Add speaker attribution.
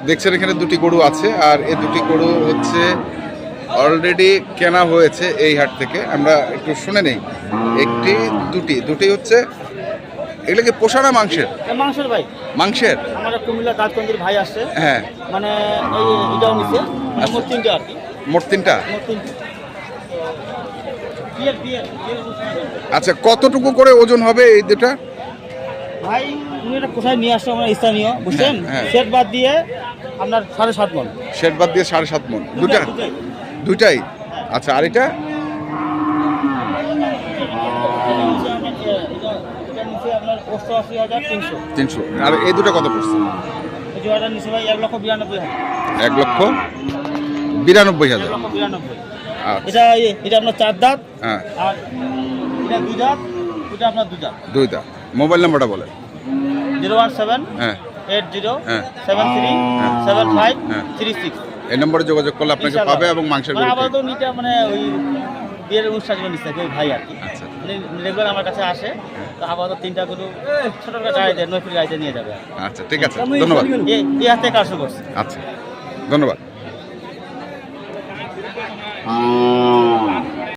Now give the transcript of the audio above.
Speaker 1: দেখছেন এখানে দুটি গরু আছে, আর এই দুটি গরু হচ্ছে অলরেডি কেনা হয়েছে এই হাট থেকে। আমরা একটু শুনে নেই। একটি দুটি হচ্ছে, এগুলো কি পোষা না মাংসের?
Speaker 2: মাংসের ভাই,
Speaker 1: মাংসের।
Speaker 2: আমার কুমিল্লা কাজকন্দির ভাই আসছে,
Speaker 1: হ্যাঁ,
Speaker 2: মানে এই এটাও নিচ্ছে, মানে মোট তিনটে আর কি।
Speaker 1: মোট তিনটা।
Speaker 2: মোট তিনটে।
Speaker 1: আচ্ছা, কতটুকু করে ওজন হবে এই দুটা?
Speaker 2: ভাই উনি এটা কোথায় নিয়ে আসছে আমরা স্থানীয়, বুঝছেন?
Speaker 1: হ্যাঁ।
Speaker 2: সেট বাদ দিয়ে আপনার 7.5 মণ।
Speaker 1: শেড বাদ দিয়ে 7.5 মণ। দুটাই। আচ্ছা, আর এটা?
Speaker 2: আপনার 88,300।
Speaker 1: 300। আর এই দুটো কত পড়ছে?
Speaker 2: এই জোড়াটা নিচ্ছে ভাই 1,92,000।
Speaker 1: 1,92,000।
Speaker 2: 1,92,000।
Speaker 1: আচ্ছা,
Speaker 2: এটা আপনার 4 দাঁত,
Speaker 1: হ্যাঁ,
Speaker 2: আর এটা 2 দাঁত, এটা আপনার 2 দাঁত।
Speaker 1: দুইটা। মোবাইল নাম্বারটা বলেন।
Speaker 2: 017
Speaker 1: হ্যাঁ,
Speaker 2: 80
Speaker 1: হ্যাঁ,
Speaker 2: 73
Speaker 1: হ্যাঁ,
Speaker 2: 75
Speaker 1: হ্যাঁ।
Speaker 2: 36।
Speaker 1: এই নম্বরে যোগাযোগ করলে আপনাকে পাবে এবং মাংসের
Speaker 2: মানে
Speaker 1: গরু
Speaker 2: আপাতত নিতে মানে ওই বিয়ের অনুষ্ঠান নিচ্ছে ওই ভাই আর কি।
Speaker 1: আচ্ছা,
Speaker 2: রেগুলার আমার কাছে আসে, তো আপাতত 3টা গরু ছোটটা গাড়িতে নৈপুর গাড়িতে নিয়ে যাবে।
Speaker 1: আচ্ছা, ঠিক আছে, ধন্যবাদ।
Speaker 2: এই হাতে কাজ করছে।
Speaker 1: আচ্ছা, ধন্যবাদ।